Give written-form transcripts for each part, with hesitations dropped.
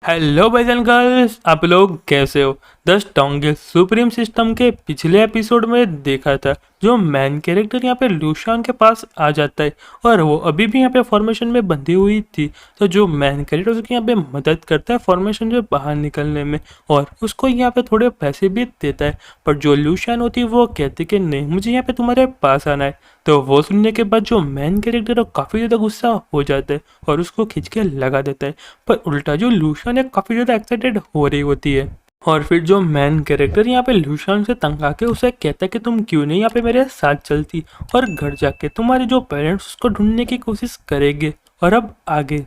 Hello boys and girls, आप लोग कैसे हो। द स्ट्रॉन्गेस्ट सुप्रीम सिस्टम के पिछले एपिसोड में देखा था जो मैन कैरेक्टर यहाँ पे लूशियन के पास आ जाता है और वो अभी भी यहाँ पे फॉर्मेशन में बंधी हुई थी। तो जो मैन कैरेक्टर उसकी यहाँ पे मदद करता है फॉर्मेशन से बाहर निकलने में और उसको यहाँ पे थोड़े पैसे भी देता है। पर जो लूशियन होती है वो कहती कि नहीं, मुझे यहाँ पे तुम्हारे पास आना है। तो वो सुनने के बाद जो मैन कैरेक्टर है काफ़ी ज़्यादा गुस्सा हो जाता है और उसको खींच के लगा देता है। पर उल्टा जो लूशियन है काफ़ी ज़्यादा एक्साइटेड हो रही होती है और फिर जो मैन कैरेक्टर यहाँ पे लूशियन से तंग आके उसे कहता है कि तुम क्यों नहीं यहाँ पे मेरे साथ चलती और घर जाके तुम्हारे जो पेरेंट्स उसको ढूंढने की कोशिश करेंगे। और अब आगे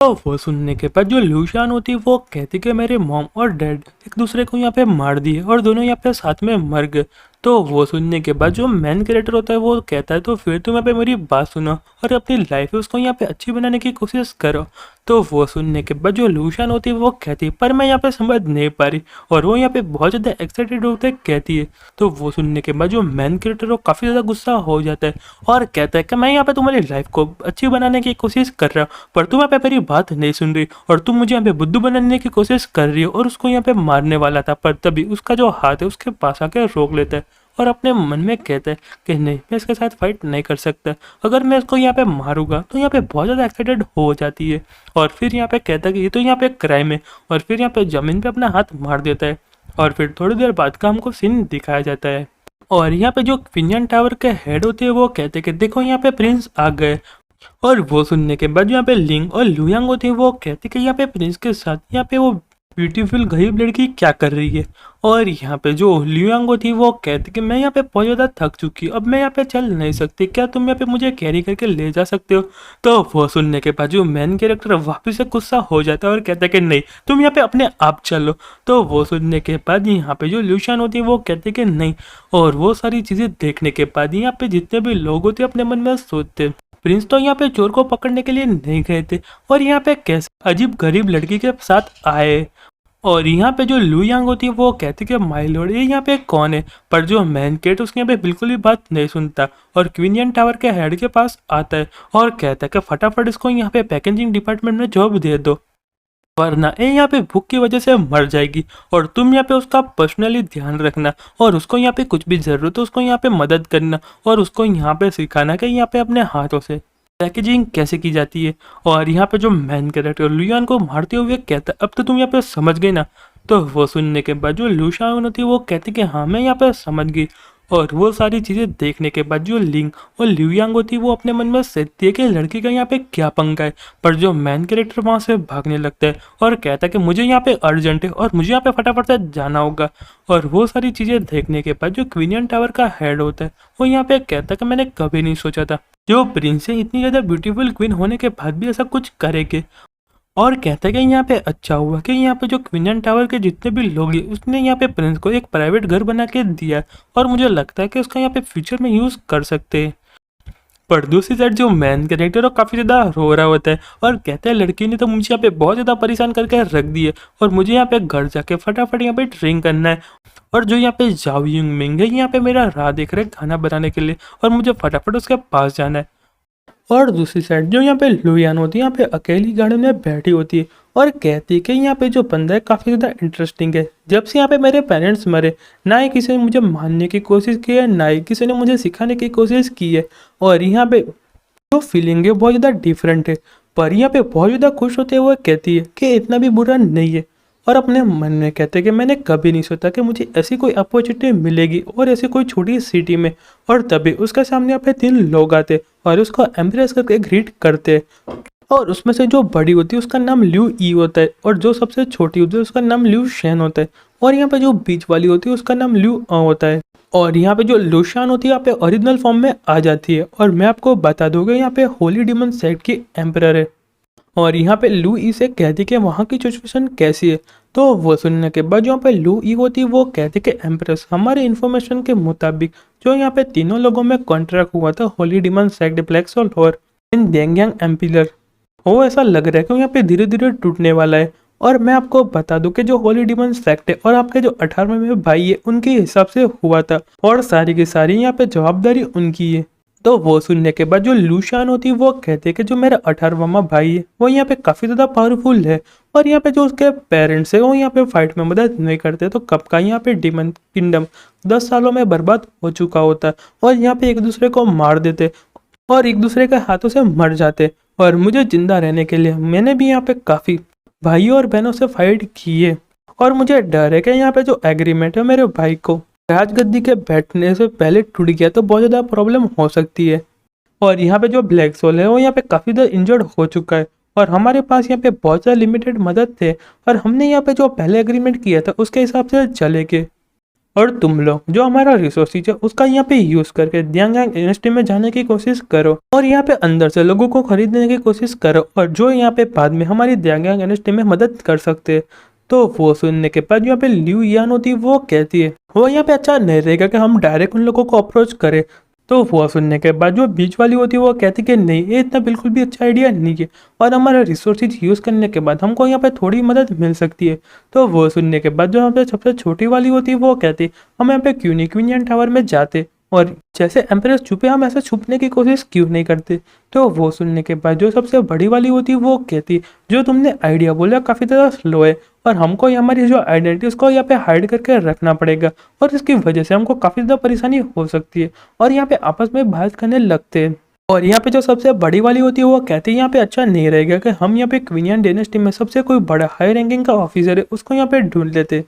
तो वो सुनने के बाद जो लूशियन होती है वो कहती कि मेरे मॉम और डैड एक दूसरे को यहाँ पे मार दिए और दोनों यहाँ पे साथ में मर गए। तो वो सुनने के बाद जो मैन कैरेक्टर होता है वो कहता है तो फिर तुम यहाँ पे मेरी बात सुनो और अपनी लाइफ है उसको यहाँ पे अच्छी बनाने की कोशिश करो। तो वो सुनने के बाद जो लूशियन होती है वो कहती है पर मैं यहाँ पे समझ नहीं पा रही और वो यहाँ पे बहुत ज़्यादा एक्साइटेड होते है कहती है। तो वो सुनने के बाद जो मैन कैरेक्टर वो काफ़ी ज़्यादा गुस्सा हो जाता है और कहता है कि मैं यहाँ पे तुम्हारी लाइफ को अच्छी बनाने की कोशिश कर रहा हूँ पर तुम यहाँ पे मेरी बात नहीं सुन रही और तुम मुझे यहाँ पे बुद्धू बनाने की कोशिश कर रही हो। और उसको यहाँ पे मारने वाला था पर तभी उसका जो हाथ है उसके पास आके रोक लेता है और अपने मन में कहता है कि नहीं, मैं इसके साथ फाइट नहीं कर सकता, अगर मैं इसको यहाँ पे मारूंगा तो यहाँ पे बहुत ज़्यादा एक्साइटेड हो जाती है और फिर यहाँ पे कहता है कि ये तो यहाँ पे क्राइम है और फिर यहाँ पे ज़मीन पे अपना हाथ मार देता है। और फिर थोड़ी देर बाद का हमको सीन दिखाया जाता है और यहाँ पे जो क्विनियन टावर के हेड होते हैं वो कहते हैं कि देखो यहाँ पे प्रिंस आ गए। और वो सुनने के बाद यहाँ पे लिंग और लुयांग होती है वो कहते कि यहाँ पे प्रिंस के साथ यहाँ पे वो ब्यूटीफुल गरीब लड़की क्या कर रही है। और यहाँ पे जो लियांग होती है वो कहती कि मैं यहाँ पे बहुत ज़्यादा थक चुकी हूँ, अब मैं यहाँ पे चल नहीं सकती, क्या तुम यहाँ पे मुझे कैरी करके ले जा सकते हो। तो वो सुनने के बाद जो मैन कैरेक्टर वापस से गुस्सा हो जाता है और कहता है कि नहीं, तुम यहाँ पे अपने आप चलो। तो वो सुनने के बाद यहाँ पे जो लूशियन होती है वो कहते कि नहीं। और वो सारी चीज़ें देखने के बाद यहाँ पे जितने भी लोग होते अपने मन में सोचते प्रिंस तो यहाँ पे चोर को पकड़ने के लिए नहीं गए थे और यहाँ पे कैसे अजीब गरीब लड़की के साथ आए। और यहाँ पे जो लुयांग होती है वो कहती कि माय लॉर्ड ये यहाँ पे कौन है। पर जो मैन केट उसके यहाँ पे बिल्कुल भी बात नहीं सुनता और क्विनियन टावर के हेड के पास आता है और कहता है कि फटाफट इसको यहाँ पे पैकेजिंग डिपार्टमेंट में जॉब दे दो वरना ये यहाँ पे भूख की वजह से मर जाएगी और तुम यहाँ पे उसका पर्सनली ध्यान रखना और उसको यहाँ पे कुछ भी ज़रूरत हो उसको यहाँ पे मदद करना और उसको यहाँ पे सिखाना कि यहाँ पे अपने हाथों से पैकेजिंग कैसे की जाती है। और यहाँ पे जो मैन कैरेक्टर लुयान को मारते हुए कहता है अब तो तुम यहाँ पे समझ गई ना। तो वो सुनने के बाद जो लूशियन होती है वो कहती कि हाँ मैं यहाँ पे समझ गई। और वो सारी चीज़ें देखने के बाद जो लिंग और लियांग होती है वो अपने मन में सोचती है कि लड़की का यहाँ पे क्या पंगा है। पर जो मैन कैरेक्टर वहाँ से भागने लगता है और कहता है कि मुझे यहाँ पे अर्जेंट है और मुझे यहाँ पे फटाफट से जाना होगा। और वो सारी चीज़ें देखने के बाद जो क्विनियन टावर का हेड होता है वो यहाँ पे कहता है कि मैंने कभी नहीं सोचा था जो प्रिंस है इतनी ज़्यादा ब्यूटीफुल क्वीन होने के बाद भी ऐसा कुछ करेंगे। और कहता है कि यहाँ पे अच्छा हुआ कि यहाँ पे जो क्विनियन टावर के जितने भी लोग हैं उसने यहाँ पे प्रिंस को एक प्राइवेट घर बना के दिया और मुझे लगता है कि उसका यहाँ पे फ्यूचर में यूज़ कर सकते हैं। पर दूसरी साइड जो मैन कैरेक्टर है काफ़ी ज़्यादा रो रहा होता है और कहता है लड़की ने तो मुझे यहाँ पे बहुत ज़्यादा परेशान करके रख दिया और मुझे यहाँ पे घर जाके फटाफट यहाँ पे ड्रिंक करना है। और जो यहाँ पे जाओ यूंग मिंग है यहाँ पे मेरा राह देख रहे खाना बनाने के लिए और मुझे फटाफट उसके पास जाना है। और दूसरी साइड जो यहाँ पे लुयान होती है यहाँ पे अकेली गाड़ी में बैठी होती है और कहती है कि यहाँ पे जो बंदा है काफ़ी ज़्यादा इंटरेस्टिंग है। जब से यहाँ पे मेरे पेरेंट्स मरे ना ही किसी ने मुझे मानने की कोशिश की है ना ही किसी ने मुझे सिखाने की कोशिश की है और यहाँ पे जो फीलिंग है बहुत ज़्यादा डिफरेंट है। पर यहाँ पे बहुत ज़्यादा खुश होते हुए कहती है कि इतना भी बुरा नहीं है और अपने मन में कहते हैं कि मैंने कभी नहीं सोचा कि मुझे ऐसी कोई अपॉर्चुनिटी मिलेगी और ऐसी कोई छोटी सिटी में। और तभी उसके सामने यहाँ पे 3 लोग आते और उसको एम्ब्रेस करके ग्रीट करते और उसमें से जो बड़ी होती है उसका नाम ल्यू ई होता है और जो सबसे छोटी होती है उसका नाम ल्यू शेन होता है और यहाँ पे जो बीच वाली होती है उसका नाम ल्यू होता है। और यहाँ पे जो लूशियन होती है यहाँ पे ओरिजिनल फॉर्म में आ जाती है और मैं आपको बता दूंगा यहाँ पे होली डिमन सेक्ट की एम्परर है। और यहाँ पे लू ई से कहती कि वहाँ की सिचुएशन कैसी है। तो वो सुनने के बाद यहाँ पे लू ई होती वो कहती कि एम्प्रेस हमारे इन्फॉर्मेशन के मुताबिक जो यहाँ पे तीनों लोगों में कॉन्ट्रैक्ट हुआ था holy demon sect black soul और इन डेंगयांग एम्पिलर वो ऐसा लग रहा है कि यहाँ पे धीरे धीरे टूटने वाला है। और मैं आपको बता दूं कि जो होली डिमन सेक्ट है और आपके जो 18वें भाई है उनके हिसाब से हुआ था और सारी की सारी यहाँ पे जवाबदारी उनकी है। तो वो सुनने के बाद जो लूशियन होती है वो कहते हैं कि जो मेरा 18वां भाई है वो यहाँ पे काफ़ी ज़्यादा पावरफुल है, और यहाँ पे जो उसके पेरेंट्स है वो यहाँ पे फाइट में मदद नहीं करते, तो कब का यहाँ पे डीमन किंगडम 10 सालों में बर्बाद हो चुका होता है, और यहाँ पे एक दूसरे को मार देते और एक दूसरे के हाथों से मर जाते। और मुझे जिंदा रहने के लिए मैंने भी यहाँ पे काफ़ी भाइयों और बहनों से फाइट की है, और मुझे डर है कि यहाँ पे जो एग्रीमेंट है मेरे भाई को राजगद्दी के बैठने से पहले टूट गया तो बहुत ज़्यादा प्रॉब्लम हो सकती है। और यहाँ पे जो ब्लैक सोल है वो यहाँ पे काफ़ी ज़्यादा इंजर्ड हो चुका है, और हमारे पास यहाँ पे बहुत ज़्यादा लिमिटेड मदद थे, और हमने यहाँ पे जो पहले एग्रीमेंट किया था उसके हिसाब से चले गए। और तुम लोग जो हमारा रिसोर्सेज है उसका यहाँ पे यूज़ करके दियांगांग इंडस्ट्री में जाने की कोशिश करो, और यहाँ पे अंदर से लोगों को खरीदने की कोशिश करो, और जो यहाँ पे बाद में हमारी दियांगांग इंडस्ट्री में मदद कर सकते हैं। तो वो सुनने के बाद यहाँ पे ल्यू यान होती है वो कहती है वो यहाँ पे अच्छा नहीं रहेगा कि हम डायरेक्ट उन लोगों को अप्रोच करें। तो वो सुनने के बाद जो बीच वाली होती है वो कहती कि नहीं, ये इतना बिल्कुल भी अच्छा आइडिया नहीं है, और हमारा रिसोर्सेज यूज़ करने के बाद हमको यहाँ पे थोड़ी मदद मिल सकती है। तो वो सुनने के बाद जो यहाँ पे सबसे छोटी वाली होती है वो कहती हम यहाँ पे क्यों नहीं क्वीनियन टावर में जाते, और जैसे एम्प्रेस छुपे हम ऐसे छुपने की कोशिश क्यों नहीं करते। तो वो सुनने के बाद जो सबसे बड़ी वाली होती है वो कहती जो तुमने आइडिया बोला काफ़ी ज़्यादा स्लो है, और हमको हमारी जो आइडेंटिटी उसको यहाँ पे हाइड करके रखना पड़ेगा, और इसकी वजह से हमको काफ़ी ज़्यादा परेशानी हो सकती है, और यहाँ पे आपस में बात करने लगते हैं। और यहाँ पे जो सबसे बड़ी वाली होती है वो कहती है यहाँ पे अच्छा नहीं रहेगा कि हम यहाँ पे क्वीनियन डायनेस्टी में सबसे कोई बड़ा हाई रैंकिंग का ऑफिसर है उसको यहाँ पे ढूंढ लेते,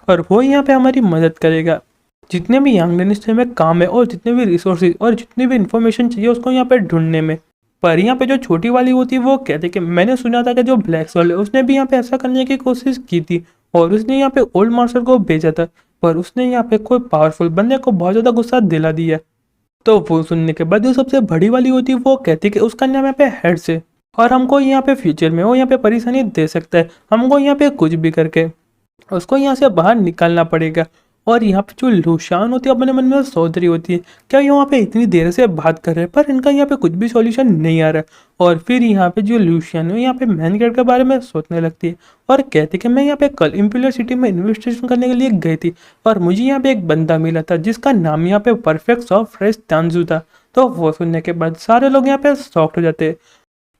और वो यहाँ पे हमारी मदद करेगा। जितने भी यांग डायनेस्टी में काम है और जितने भी रिसोर्सेज और जितनी भी इंफॉर्मेशन चाहिए उसको यहाँ पे ढूंढने में। पर यहाँ पे जो छोटी वाली होती है वो कहते कि मैंने सुना था कि जो ब्लैक सोल है उसने भी यहाँ पे ऐसा करने की कोशिश की थी, और उसने यहाँ पे ओल्ड मास्टर को भेजा था, पर उसने यहाँ पे कोई पावरफुल बंदे को बहुत ज़्यादा गुस्सा दिला दिया। तो वो सुनने के बाद जो सबसे बड़ी वाली होती है वो कहती कि उसका नाम यहाँ पे हेड्स है, और हमको यहाँ पे फ्यूचर में वो यहाँ पे परेशानी दे सकता है, हमको यहाँ पे कुछ भी करके उसको यहाँ से बाहर निकालना पड़ेगा। और यहाँ पे जो लूशान होती है अपने मन में सोच रही होती है क्या यहाँ पे इतनी देर से बात कर रहे हैं पर इनका यहाँ पे कुछ भी सॉल्यूशन नहीं आ रहा है। और फिर यहाँ पे जो लूशियन है यहाँ पे मैन गेट के बारे में सोचने लगती है, और कहती कि मैं यहाँ पे कल इम्पीरियल सिटी में इन्वेस्टिगेशन करने के लिए गई थी, और मुझे यहाँ पे एक बंदा मिला था जिसका नाम यहाँ पे परफेक्ट सॉफ्ट फ्रेश तांजू था। तो वो सुनने के बाद सारे लोग यहाँ पे सॉफ्ट हो जाते हैं,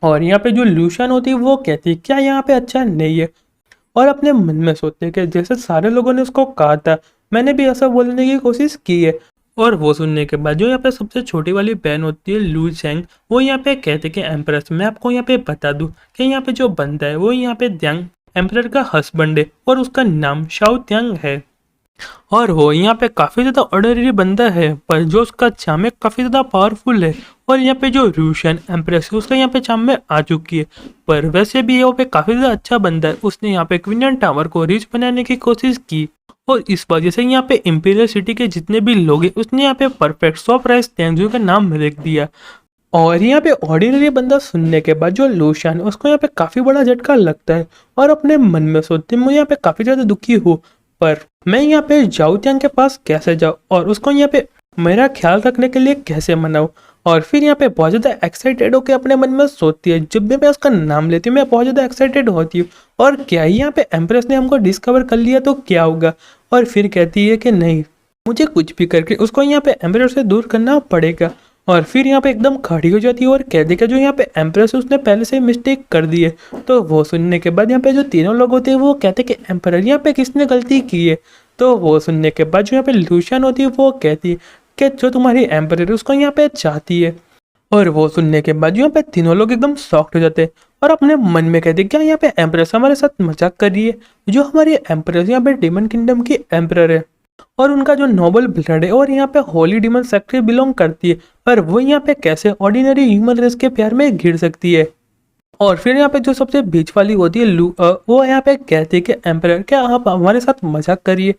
और यहाँ पे जो लूशियन होती है वो कहती है क्या यहाँ पे अच्छा नहीं है, और अपने मन में सोचते हैं कि जैसे सारे लोगों ने उसको कहा था मैंने भी ऐसा बोलने की कोशिश की है। और वो सुनने के बाद जो यहाँ पे सबसे छोटी वाली बहन होती है लू चैंग, वो यहाँ पे कहते कि एम्प्रेस मैं आपको यहाँ पे बता दूं कि यहाँ पे जो बंदा है वो यहाँ पे द्यांग एम्परर का हस्बैंड है, और उसका नाम शाओ त्यांग है, और वो यहाँ पे काफ़ी ज़्यादा ऑर्डिनरी बंदा है पर जो उसका चाम है काफ़ी ज़्यादा पावरफुल है। और यहाँ पे जो रूशन एम्प्रेस है उसका यहाँ पे चाम में आ चुकी है, पर वैसे भी यहाँ पे काफ़ी ज़्यादा अच्छा बंदा है, उसने यहाँ पे क्वीनियन टावर को रिच बनाने की कोशिश की, और इस वजह से यहाँ पे इम्पीरियल सिटी के जितने भी लोग हैं उसने यहाँ पे परफेक्ट सरप्राइज तेंजू का नाम लिख दिया। और यहाँ पे ऑर्डिनरी बंदा सुनने के बाद जो लूशियन है उसको यहाँ पे काफ़ी बड़ा झटका लगता है, और अपने मन में सोचते मैं यहाँ पे काफ़ी ज़्यादा दुखी हूँ, पर मैं यहाँ पे जाओ त्यांग के पास कैसे जाऊँ और उसको यहाँ पे मेरा ख्याल रखने के लिए कैसे मनाऊँ। और फिर यहाँ पे बहुत ज़्यादा एक्साइटेड होकर अपने मन में सोचती है, जब भी मैं उसका नाम लेती हूँ मैं बहुत ज़्यादा एक्साइटेड होती हूँ, और क्या ही यहाँ पे एम्प्रेस ने हमको डिस्कवर कर लिया तो क्या होगा। और फिर कहती है कि नहीं, मुझे कुछ भी करके उसको यहाँ पे एम्प्रेस से दूर करना पड़ेगा। और फिर यहाँ पे एकदम खड़ी हो जाती है और कहती है जो यहाँ पे एम्प्रेस है उसने पहले से मिस्टेक कर दी है। तो वो सुनने के बाद यहाँ पे जो तीनों लोग होते हैं वो कहते हैं कि एम्परर यहाँ पे किसने गलती की है। तो वो सुनने के बाद जो यहाँ पे लूशियन होती है वो कहती है कि जो तुम्हारी एम्परर है उसको यहाँ पे चाहती है। और वो सुनने के बाद यहाँ पे तीनों लोग एकदम शॉक्ड हो जाते हैं और अपने मन में कहते हैं क्या यहाँ पे एम्प्रेस हमारे साथ मजाक कर रही है। जो हमारी एम्प्रेस यहाँ पे डीमन किंगडम की एम्परर है और उनका जो नोबल ब्लड है और यहाँ पे होली डीमन सेक्ट बिलोंग करती है, पर वो यहाँ पे कैसे ऑर्डिनरी ह्यूमन रेस के प्यार में घिर सकती है। और फिर यहाँ पे जो सबसे बीच वाली होती है वो यहाँ पे कहती है कि एम्परर क्या आप हमारे साथ मजाक करिए।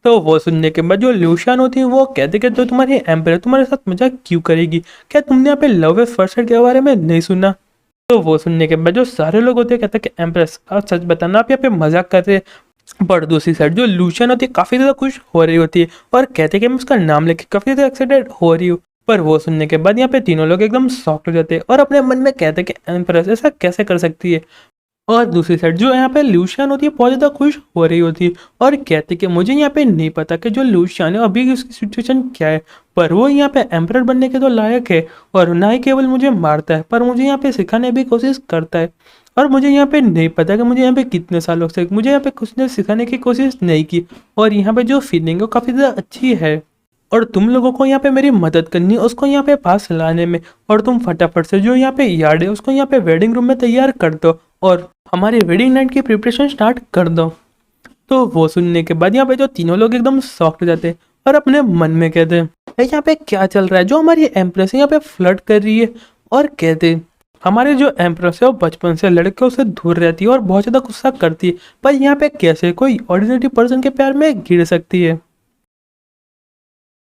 तो वो सुनने के बाद जो लूशियन होती है वो कहते कि जो तुम्हारी एम्परर तुम्हारे साथ मजाक क्यों करेगी, क्या तुमने यहाँ पे लव एट फर्स्ट साइट के बारे में नहीं सुना। तो वो सुनने के बाद जो सारे लोग होते हैं कहते हैं कि एम्प्रेस आप सच बताना आप यहाँ पे मजाक कर रहे हैं। पर दूसरी साइड जो लूशियन होती है काफ़ी ज़्यादा खुश हो रही होती है और कहते हैं कि मैं उसका नाम लेके काफ़ी ज़्यादा एक्साइटेड हो रही हूँ। पर वो सुनने के बाद यहाँ पे तीनों लोग एकदम शॉक्ड हो जाते हैं और अपने मन में कहते हैं कि एम्प्रेस ऐसा कैसे कर सकती है। और दूसरी साइड जो यहाँ पे लूशियन होती है बहुत ज़्यादा खुश हो रही होती है और कहती कि मुझे यहाँ पे नहीं पता कि जो लूशियन है अभी उसकी सिचुएशन क्या है, पर वो यहाँ पे एम्परर बनने के तो लायक है और ना ही केवल मुझे मारता है पर मुझे यहाँ पे सिखाने की कोशिश करता है। और मुझे यहाँ पे नहीं पता कि मुझे यहाँ पे कितने सालों से मुझे यहाँ पे कुछ ने सिखाने की कोशिश नहीं की और यहाँ पे जो फीलिंग है वो काफ़ी ज़्यादा अच्छी है और तुम लोगों को यहाँ पे मेरी मदद करनी है उसको यहाँ पे पास लाने में। और तुम फटाफट से जो यहाँ पे यार्ड है उसको यहाँ पे वेडिंग रूम में तैयार कर दो और हमारी वेडिंग नाइट की प्रिपरेशन स्टार्ट कर दो। तो वो सुनने के बाद यहाँ पे जो तीनों लोग एकदम शॉक्ड हो जाते हैं और अपने मन में कहते हैं "ए, यहाँ पे क्या चल रहा है, जो हमारी एम्प्रेस है यहाँ पे फ्लर्ट कर रही है। और कहते हैं हमारे जो एम्प्रेस है वो बचपन से लड़के से दूर रहती है और बहुत ज़्यादा गुस्सा करती है, पर यहाँ पे कैसे कोई ऑर्डिनरी पर्सन के प्यार में गिर सकती है।